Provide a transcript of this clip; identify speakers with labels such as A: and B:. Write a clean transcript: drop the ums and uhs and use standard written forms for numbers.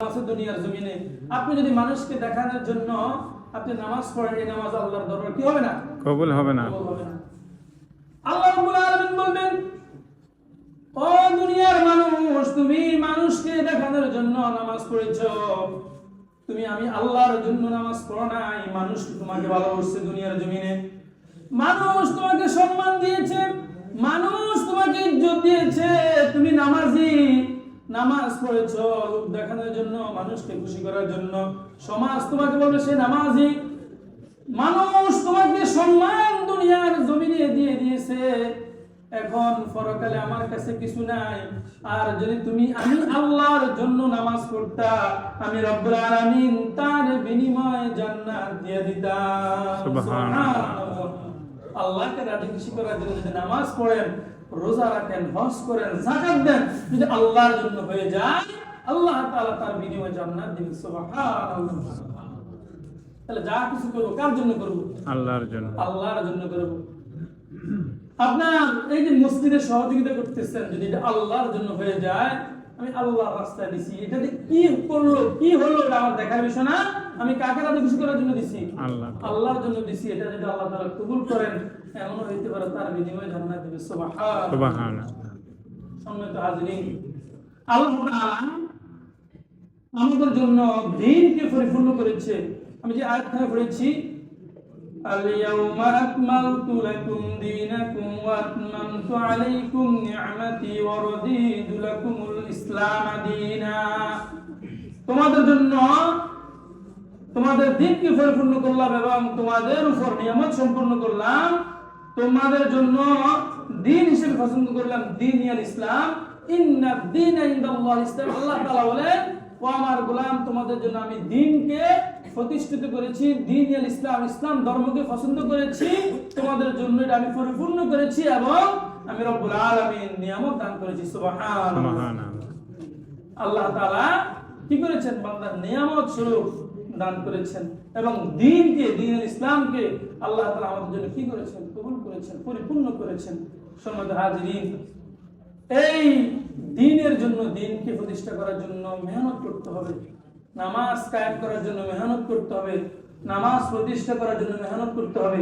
A: আছে দুনিয়ার জমিনে। আপনি যদি মানুষকে দেখানোর জন্য আপনি নামাজ পড়েন, এই নামাজ আল্লাহর দরবারে কি হবে না?
B: কবুল হবে না।
A: আল্লাহ রাব্বুল আলামিন বলবেন, ও দুনিয়ার মানুষ, তুমি মানুষকে দেখানোর জন্য নামাজ পড়েছো, তুমি আমি আল্লাহর জন্য নামাজ পড়ো নাই। মানুষ তোমাকে ভালোবাসছে দুনিয়ার জমিনে, মানুষ তোমাকে সম্মান দিয়েছে, মানুষ তোমাকে ইজ্জত দিয়েছে, তুমি নামাজি, নামাজ পড়েছো লোক দেখানোর জন্য, মানুষকে খুশি করার জন্য। সমাজ তোমাকে বলবে সে নামাজি। মানুষ তোমাকে সম্মান দুনিয়ার জমিনে দিয়ে দিয়েছে, এখন পরকালে আমার কাছে কিছু নাই। আর যদি তুমি আমি আল্লাহর জন্য নামাজ পড়তা, আমি রব্বুল আলামিন তার বিনিময়ে জান্নাত দিয়ে দিতাম। সুবহানাল্লাহ। আল্লাহকে রাজি খুশি করার জন্য যদি নামাজ পড়েন, রোজা রাখেন, হজ করেন, যাকাত দেন, যদি আল্লাহর জন্য হয়ে যায়, আল্লাহ তাআলা তার বিনিময়ে জান্নাত দিবেন। সুবহানাল্লাহ। তাহলে যা কিছু করব কার জন্য করব? আল্লাহর জন্য। আল্লাহর জন্য করব। আপনার এই যে মসজিদে সহযোগিতা করতেছেন, যদি এটা আল্লাহর জন্য হয়ে যায়, আমি আল্লাহর রাস্তায় দিছি, এটাতে কি করলো কি হলো এটা আমার দেখার বিষয় না। আমি কাকে রাজি খুশি করার জন্য দিছি? আল্লাহর জন্য দিছি। এটা যদি আল্লাহ তাআলা কবুল করেন, এমন হইতে পারে তার বিনিময়ে জান্নাত দিবে। সুবহানাল্লাহ। সম্মানিত হাজিরিন, আল্লাহ তাআলা আমাদের জন্য দ্বীনকে পরিপূর্ণ করেছে। আমি যে আয়াতটা পড়েছি, اليوم أكملت لكم دينكم وأتممت عليكم نعمتي ورضيت لكم الإسلام دينا। তোমাদের জন্য তোমাদের দ্বীনকে পরিপূর্ণ করলাম এবং তোমাদের উপর নিয়ামত সম্পূর্ণ করলাম, তোমাদের জন্য দ্বীন হিসেবে পছন্দ করলাম দ্বীনুল ইসলাম। ইন্না দ্বীনা ইনদাল্লাহিল ইসলাম। আল্লাহ তাআলা বলেন, ও আমার গোলাম, তোমাদের জন্য আমি দ্বীনকে প্রতিষ্ঠিত করেছি, দ্বীনুল ইসলাম, ইসলাম ধর্মকে পছন্দ করেছি, তোমাদের জন্য এটা আমি পরিপূর্ণ করেছি এবং আমি রব্বুল আলামিন নিয়ামত দান করেছি। সুবহানাল্লাহ। আল্লাহ তাআলা কি করেছেন? বান্দার নিয়ামত স্বরূপ দান করেছেন এবং দ্বীনকে, দ্বীনুল ইসলামকে আল্লাহ তাআলা আমাদের জন্য কি করেছেন? কবুল করেছেন, পরিপূর্ণ করেছেন। সম্মানিত হাজিরিন, এই দ্বীনের জন্য, দ্বীনকে প্রতিষ্ঠা করার জন্য মেহনত করতে হবে। নামাজ কায়েম করার জন্য মেহনত করতে হবে, নামাজ প্রতিষ্ঠা করার জন্য মেহনত করতে হবে।